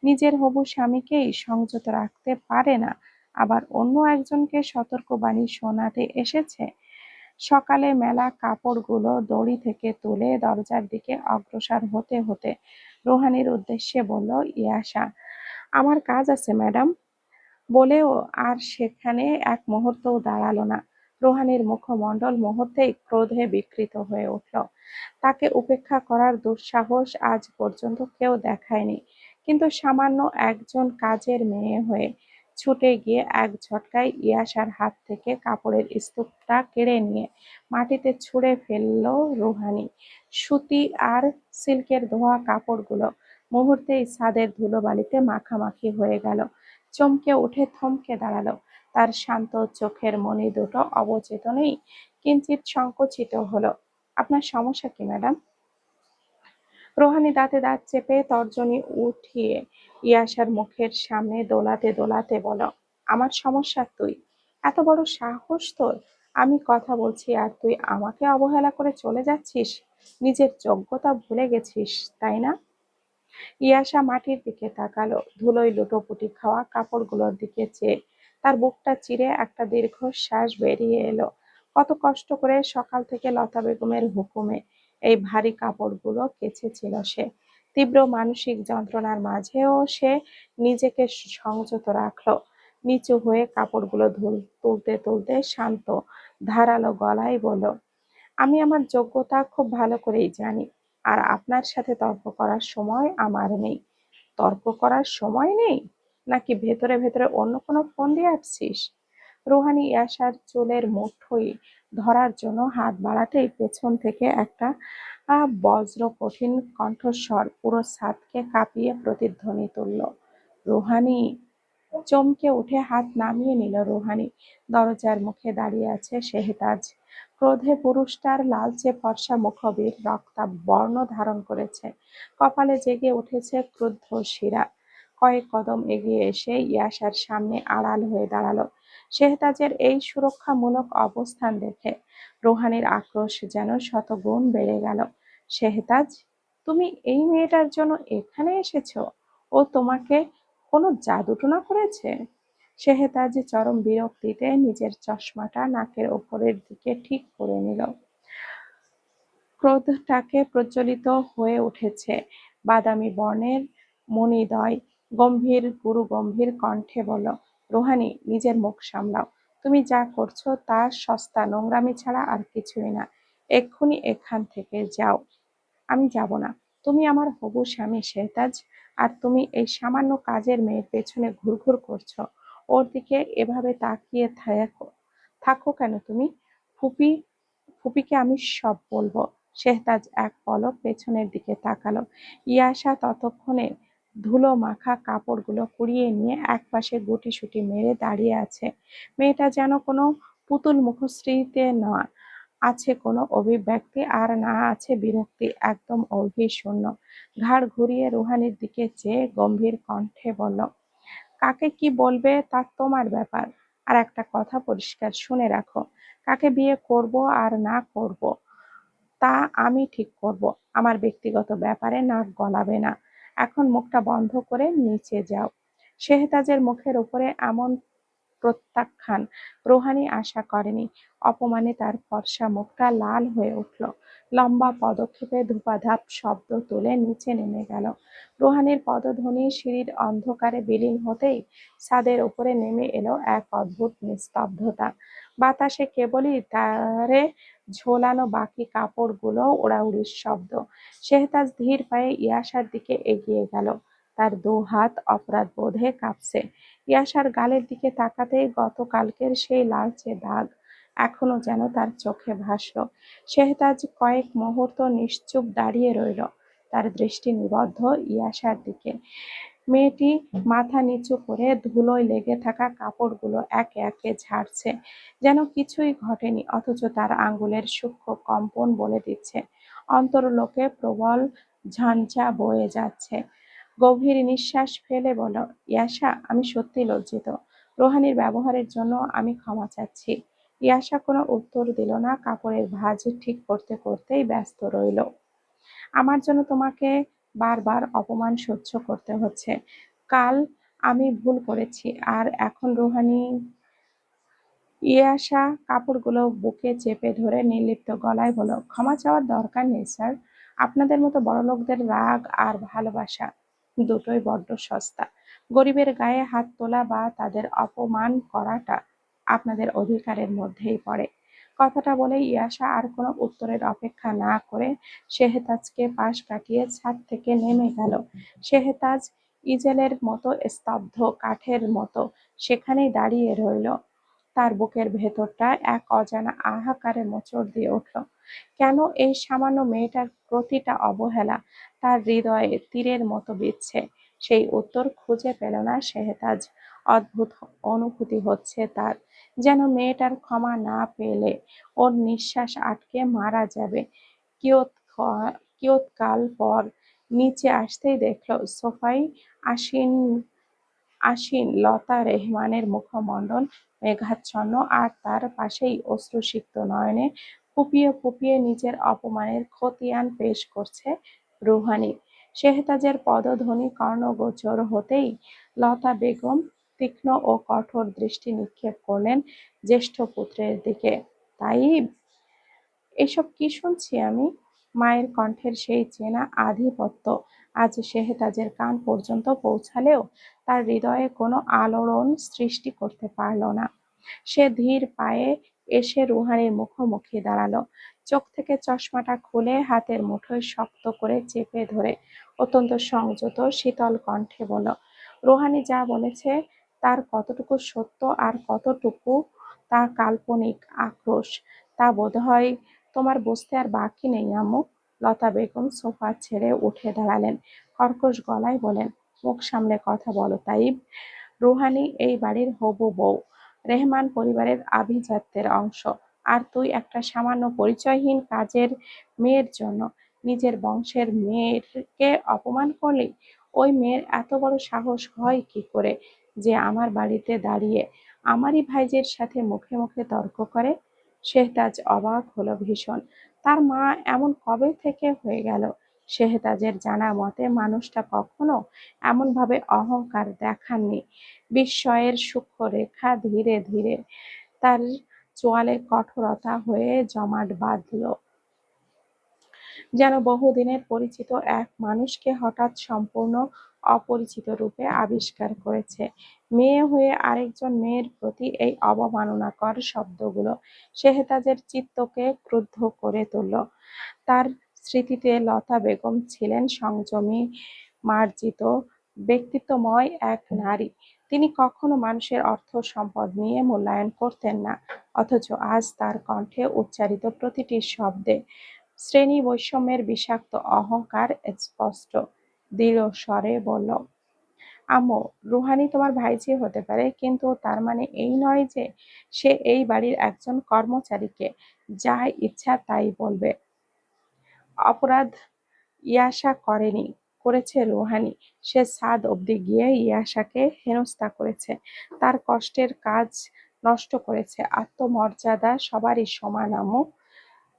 নিজের হবু স্বামীকেই সংযত রাখতে পারে না, আবার অন্য একজনকে সতর্কবাণী শোনাতে এসেছে। সকালে মেলা কাপড়গুলো দড়ি থেকে তুলে দরজার দিকে অগ্রসর হতে হতে রুহানির উদ্দেশ্যে বলল ইয়াশা, আমার কাজ আছে ম্যাডাম। বলেও আর সেখানে এক মুহূর্তও দাঁড়ালো না। রুহানির মুখমণ্ডল মুহূর্তেই ক্রোধে বিকৃত হয়ে উঠল। তাকে উপেক্ষা করার দুঃসাহস আজ পর্যন্ত কেউ দেখায়নি, কিন্তু সামান্য একজন কাজের মেয়ে হয়ে ছুটে গিয়ে এক ঝটকায় ইয়াসার হাত থেকে কাপড়ের স্তূপটা কেড়ে নিয়ে মাটিতে ছুঁড়ে ফেলল রুহানি। সুতি আর সিল্কের ধোয়া কাপড়গুলো মুহূর্তেই ছাদের ধুলোবালিতে মাখামাখি হয়ে গেল। চমকে উঠে থমকে দাঁড়ালো। তার শান্ত চোখের মণি দুটো অবচেতনেই কিঞ্চিৎ সংকুচিত হলো। আপনার সমস্যা কি ম্যাডাম? রুহানি দাঁতে দাঁত চেপে তর্জনী উঠিয়ে ইয়াসার মুখের সামনে দোলাতে দোলাতে বলল, আমার সমস্যা তুই? এত বড় সাহস তোর! আমি কথা বলছি আর তুই আমাকে অবহেলা করে চলে যাচ্ছিস? নিজের যোগ্যতা ভুলে গেছিস, তাই না? ইয়াশা মাটির দিকে তাকালো, ধুলোয় লুটোপুটি খাওয়া কাপড়গুলোর দিকে চেয়ে। তার বুকটা চিরে একটা দীর্ঘশ্বাস বেরিয়ে এলো। কত কষ্ট করে সকাল থেকে লতা বেগমের হুকুমে এই ভারী কাপড়গুলো কেচেছিল সে। তীব্র মানসিক যন্ত্রণার মাঝেও সে নিজেকে সংযত রাখলো। নিচু হয়ে কাপড়গুলো তুলতে তুলতে শান্ত ধারালো গলায় বলল, আমি আমার যোগ্যতা খুব ভালো করেই জানি, আর আপনার সাথে তর্ক করার সময় আমার নেই। তর্ক করার সময় নেই? নাকি ভেতরে ভেতরে অন্য কোনো ফোন দিয়ে আসছিস? রুহানি ইয়াসার চুলের মুঠোই ধরার জন্য হাত বাড়াতেই পেছন থেকে একটা বজ্র কঠিন কণ্ঠস্বর পুরো ছাদকে কাঁপিয়ে প্রতিধ্বনি তুলল, রুহানি! চমকে উঠে হাত নামিয়ে নিল রুহানি। দরজার মুখে দাঁড়িয়ে আছে শেহতাজ। ক্রোধে পুরুষটার লালচে ফর্সা মুখবির রক্তাভ বর্ণ ধারণ করেছে। কপালে জেগে উঠেছে ক্রুদ্ধ শিরা। কয়েক কদম এগিয়ে এসে ইয়াসার সামনে আড়াল হয়ে দাঁড়ালো। শেহতাজের এই সুরক্ষামূলক অবস্থান দেখে রুহানির আক্রোশ যেন শতগুণ বেড়ে গেল। শেহতাজ, তুমি এই মেয়েটার জন্য এখানে এসেছো? ও তোমাকে কোনো জাদুটোনা করেছে? শেহতাজ চরম বিরক্তিতে নিজের চশমাটা নাকের ওপরের দিকে ঠিক করে নিল। ক্রোধটাকে প্রজ্বলিত হয়ে উঠেছে বাদামি বর্ণের মণিদ্বয়। গুরুগম্ভীর কণ্ঠে বলল, রুহানি, নিজের মুখ সামলাও। তুমি যা করছো তা সস্তা নোংরামি ছাড়া আর কিছুই না। এক্ষুনি এখান থেকে যাও। আমি যাব না। তুমি আমার হবু স্বামী শেহতাজ, আর তুমি এই সামান্য কাজের মেয়ের পেছনে ঘুরঘুর করছো। ওর দিকে এভাবে তাকিয়ে থাকো থাকো কেন তুমি? ফুপি ফুপিকে আমি সব বলবো। শেহতাজ এক পলক পেছনের দিকে তাকালো। ইয়াশা ততক্ষণে ধুলো মাখা কাপড়গুলো কুড়িয়ে নিয়ে একপাশে গুটিসুটি মেরে দাঁড়িয়ে আছে। মেয়েটা যেন কোনো পুতুল মুখশ্রীতে নয়, আছে কোনো অভিব্যক্তি আর না আছে বিরক্তি, একদম অভিশূন্য। ঘাড় ঘুরিয়ে রুহানির দিকে চেয়ে গম্ভীর কণ্ঠে বলল, কাকে কি বলবে তা তোমার ব্যাপার। আর একটা কথা পরিষ্কার শুনে রাখো, কাকে বিয়ে করব আর না করব তা আমি ঠিক করব। আমার ব্যক্তিগত ব্যাপারে নাক গলাবে না। এখন মুখটা বন্ধ করে নিচে যাও। শেহতাজের মুখের উপরে এমন প্রত্যাখ্যান রুহানি আশা করেনি। অপমানে তার ফর্সা মুখটা লাল হয়ে উঠল। লম্বা পদক্ষেপে ধূপাধাপ শব্দ তুলে নিচে নেমে গেল। রুহানির পদধ্বনি সিঁড়ির অন্ধকারে বিলীন হতেই ছাদের উপরে নেমে এলো এক অদ্ভুত নিস্তব্ধতা। বাতাসে কেবলই তারে ঝোলানো বাকি কাপড়গুলো ওড়াউড়ির শব্দ। শেহতাজ ধীর পায়ে ইয়াসার দিকে এগিয়ে গেল। তার দু হাত অপরাধ বোধে কাঁপছে। ইয়াসার গালের দিকে তাকাতেই গতকালকের সেই লালচে দাগ এখনো যেন তার চোখে ভাসল। শেহতাজ কয়েক মুহূর্ত নিশ্চুপ দাঁড়িয়ে রইল, তার দৃষ্টি নিবদ্ধ ইয়াসার দিকে। মেয়েটি মাথা নিচু করে ধুলোয় লেগে থাকা কাপড়গুলো একে একে ঝাড়ছে, যেন কিছুই ঘটেনি, অথচ তার আঙ্গুলের সূক্ষ্ম কম্পন বলে দিচ্ছে অন্তরলোকে প্রবল ঝঞ্ঝা বয়ে যাচ্ছে। গভীর নিঃশ্বাস ফেলে বলল, ইয়াসা, আমি সত্যি লজ্জিত। রোহানির ব্যবহারের জন্য আমি ক্ষমা চাচ্ছি। ইয়াসা কোনো উত্তর দিল না, কাপড়ের ভাঁজ ঠিক করতে করতেই ব্যস্ত রইল। আমার জন্য তোমাকে বারবার অপমান সহ্য করতে হচ্ছে। কাল আমি ভুল করেছি, আর এখন রুহানি। ইয়াসা কাপড়গুলো বুকে চেপে ধরে নির্লিপ্ত গলায় বলল, ক্ষমা চাওয়ার দরকার নেই স্যার। আপনাদের মতো বড়লোকদের রাগ আর ভালোবাসা দুটোই বড্ড সস্তা। গরিবের গায়ে হাত তোলা বা তাদের অপমান করাটা আপনাদের অধিকারের মধ্যেই পড়ে। কথাটা বলে ইয়াসা আর কোনো উত্তরের অপেক্ষা না করে শেহতাজকে পাশ কাটিয়ে ছাদ থেকে নেমে গেল। শেহতাজ ইজেলের মতো স্তব্ধ, কাঠের মতো সেখানেই দাঁড়িয়ে রইল। তার বুকের ভেতরটা এক অজানা হাহাকারে মোচড় দিয়ে উঠল। কেন এই সামান্য মেয়েটার প্রতিটা অবহেলা তার হৃদয়ে তীরের মতো বিঁধছে? সেই উত্তর খুঁজে পেল না শেহতাজ। অদ্ভুত অনুভূতি হচ্ছে তার, যেন মেয়েটার ক্ষমা না পেলে ওর নিঃশ্বাস আটকে মারা যাবে। কিয়ৎকাল পর নিচে আসতেই দেখল সোফায় আসীন আসীন লতা রেহমানের মুখমণ্ডল মেঘাচ্ছন্ন, আর তার পাশেই অশ্রুসিক্ত নয়নে ফুঁপিয়ে ফুঁপিয়ে নিজের অপমানের খতিয়ান পেশ করছে রুহানি। শেহতাজের পদধ্বনি কর্ণগোচর হতেই লতা বেগম তীক্ষ্ণ ও কঠোর দৃষ্টি নিক্ষেপ করলেন জ্যেষ্ঠ পুত্রের দিকে। তাই এসব কি শুনছি আমি? মায়ের কণ্ঠের সেই চেনা আধিপত্য আজ শেহতাজের কান পর্যন্ত পৌঁছালেও তার হৃদয়ে কোনো আলোড়ন সৃষ্টি করতে পারল না। সে ধীর পায়ে এসে রুহানির মুখোমুখি দাঁড়ালো। চোখ থেকে চশমাটা খুলে হাতের মুঠোয় শক্ত করে চেপে ধরে অত্যন্ত সংযত শীতল কণ্ঠে বলল, রুহানি যা বলেছে তার কতটুকু সত্য আর কতটুকু তা কাল্পনিক আক্রোশ, তা বোধহয় তোমার বুঝতে আর বাকি নেই আম্মু। লতা বেগম সোফা ছেড়ে উঠে দাঁড়ালেন, কর্কশ গলায় বলেন, মুখ সামলে কথা বলো তাইব। রুহানি এই বাড়ির হবু বউ, রেহমান পরিবারের আভিজাত্যের অংশ, আর তুই একটা সামান্য পরিচয়হীন কাজের মেয়ের জন্য নিজের বংশের মেয়েকে অপমান করলি। ওই মেয়ের এত বড় সাহস হয় কি করে যে আমার বাড়িতে দাঁড়িয়ে আমারই ভাইজের সাথে মুখে মুখে তর্ক করে? শেহতাজ অবাক হলো ভীষণ। তার মা এমন কবে থেকে হয়ে গেল? শেহতাজের জানা মতে মানুষটা কখনো এমনভাবে অহংকার দেখাননি। বিস্ময়ের সূক্ষ্ম রেখা ধীরে ধীরে তার চোয়ালে কঠোরতা হয়ে জমাট বাঁধল, যেন বহুদিনের পরিচিত এক মানুষকে হঠাৎ সম্পূর্ণ অপরিচিত রূপে আবিষ্কার করেছে। মেয়ে হয়ে আরেকজন মেয়ের প্রতি এই অবমাননাকর শব্দগুলো শেহতাজের চিত্তকে ক্রুদ্ধ করে তুলল। তার স্মৃতিতে লতা বেগম ছিলেন সংযমী, মার্জিত, ব্যক্তিত্বময় এক নারী। তিনি কখনো মানুষের অর্থ সম্পদ নিয়ে মূল্যায়ন করতেন না, অথচ আজ তার কণ্ঠে উচ্চারিত প্রতিটি শব্দে শ্রেণী বৈষম্যের বিষাক্ত অহংকার স্পষ্ট। দৃঢ় স্বরে বলল, আম্মু, রুহানি তোমার ভাইঝি হতে পারে, কিন্তু তার মানে এই নয় যে সে এই বাড়ির একজন কর্মচারীকে যা ইচ্ছা তাই বলবে। অপরাধ ইয়াসা করেনি, করেছে রুহানি। সে ছাদ অবধি গিয়ে ইয়াসাকে হেনস্থা করেছে, তার কষ্টের কাজ নষ্ট করেছে। আত্মমর্যাদা সবারই সমান আম্মু।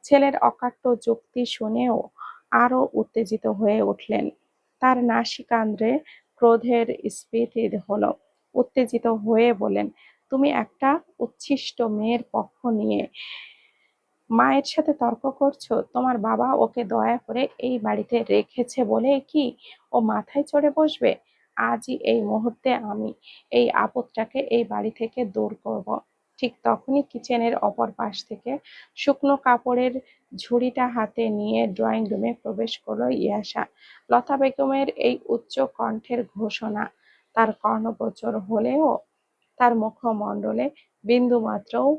ছেলের অকাট্য যুক্তি শুনেও আরো উত্তেজিত হয়ে উঠলেন। তার নাসিকান্দ্রে ক্রোধের স্ফীতি হলো। উত্তেজিত হয়ে বলেন, তুমি একটা উচ্ছিষ্ট মেয়ের পক্ষ নিয়ে মায়ের সাথে তর্ক করছো? তোমার বাবা ওকে দয়া করে এই বাড়িতে রেখেছে বলে কি ও মাথায় চড়ে বসবে? আজই এই মুহূর্তে আমি এই আপদটাকে এই বাড়ি থেকে দূর করব। ঠিক তখনই কিচেনের অপর পাশ থেকে শুকনো কাপড়ের ঝুড়িটা হাতে নিয়ে ড্রয়িং রুমে প্রবেশ করলো ইয়াসা। লতা বেগমের এই উচ্চ কণ্ঠের ঘোষণা তার কর্ণগোচর হলেও তার মুখমণ্ডলে বিন্দুমাত্রও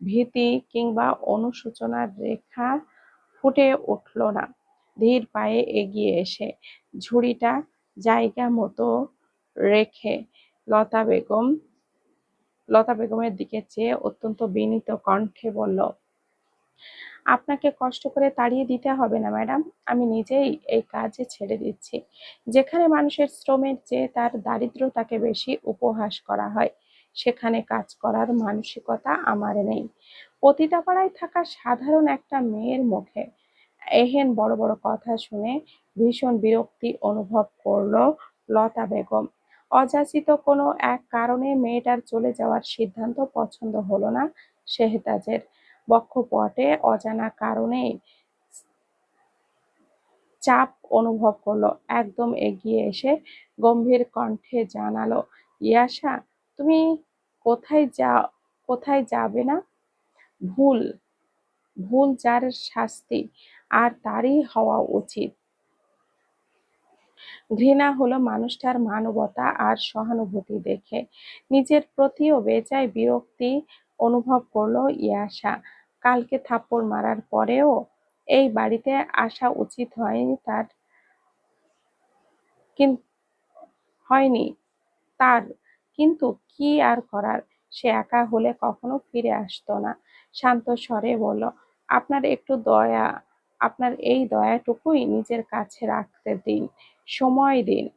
ভীতি কিংবা অনুশোচনার রেখা ফুটে উঠল না। ধীর পায়ে এগিয়ে এসে ঝুড়িটা জায়গা মতো রেখে লতা বেগম লতা বেগমের দিকে চেয়ে অত্যন্ত বিনীত কণ্ঠে বলল, আপনাকে কষ্ট করে তাড়িয়ে দিতে হবে না ম্যাডাম, আমি নিজেই এই কাজ ছেড়ে দিচ্ছি। যেখানে মানুষের শ্রমের চেয়ে তার দারিদ্রতাকে বেশি উপহাস করা হয়, সেখানে কাজ করার মানসিকতা আমার নেই। পতিতাপাড়ায় থাকা সাধারণ একটা মেয়ের মুখে এহেন বড় বড় কথা শুনে ভীষণ বিরক্তি অনুভব করলো লতা বেগম। অযাচিত কোনো এক কারণে মেয়েটার চলে যাওয়ার সিদ্ধান্ত পছন্দ হলো না শেহতাজের। বক্ষপটে অজানা কারণে চাপ অনুভব করলো। একদম এগিয়ে এসে গম্ভীর কণ্ঠে জানালো, ইয়াসা, তুমি কোথায় যা কোথায় যাবে না? ভুল ভুল যার শাস্তি আর তারই হওয়া উচিত। ঘৃণা হলো মানুষটার মানবতা আর সহানুভূতি দেখে। নিজের প্রতিও বেজায় বিরক্তি অনুভব করলো ইয়াসা। কালকে থাপ্পড় মারার পরেও এই বাড়িতে আসা উচিত হয়নি তার, হয়নি তার, কিন্তু কি আর করার, সে একা হলে কখনো ফিরে আসতো না। শান্ত স্বরে বলল, আপনার একটু দয়া, আপনার এই দয়াটুকুই নিজের কাছে রাখতে দিন, সময় দিন।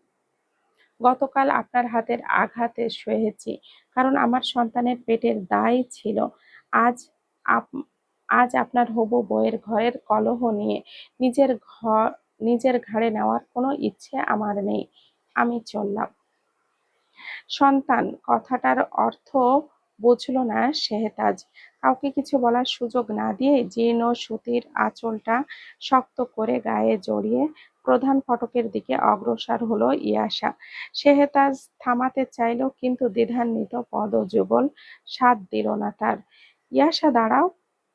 গতকাল আপনার হাতের আঘাতে সহেছি, কারণ আমার সন্তানের পেটের দায় ছিল। আজ আপ- আজ আপনার হবু বউয়ের ঘরের কলহ নিয়ে নিজের ঘাড়ে নেওয়ার কোনো ইচ্ছে আমার নেই। আমি চললাম। সন্তান কথাটার অর্থ বুঝল না শেহতাজ। কাউকে কিছু বলার সুযোগ না দিয়ে জীর্ণ সুতির আঁচলটা শক্ত করে গায়ে জড়িয়ে প্রধান ফটকের দিকে অগ্রসর হলো ইয়াসা। শেহতাজ থামাতে চাইল, কিন্তু দ্বিধান্বিত পদযুগল সাথ দিল না তার। ইয়াসা, দাঁড়াও!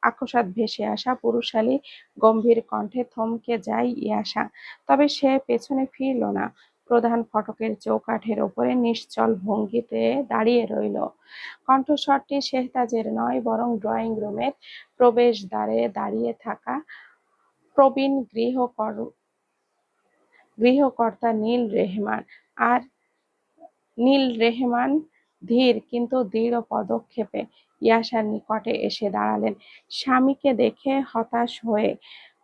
আকস্মাৎ ভেসে আসা পুরুষালী গম্ভীর কণ্ঠে থমকে যায় ইয়াসা। তবে সে পেছনে ফিরল না। প্রধান ফটকের চৌকাঠের ওপরে নিশ্চল ভঙ্গিতে দাঁড়িয়ে রইল। কণ্ঠস্বরটি শেহতাজের নয়, বরং ড্রয়িং রুমের প্রবেশদ্বারে দাঁড়িয়ে থাকা প্রবীণ গৃহকর্তা নীল রেহমান ধীর কিন্তু দৃঢ় পদক্ষেপে ইয়াসার নিকটে এসে দাঁড়ালেন। স্বামীকে দেখে হতাশ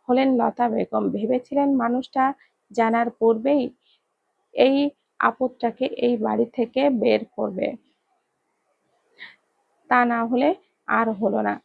হলেন লতা বেগম। ভেবেছিলেন মানুষটা জানার পূর্বেই এই আপদটাকে এই বাড়ি থেকে বের করবে, তা না হলে আর হলো না।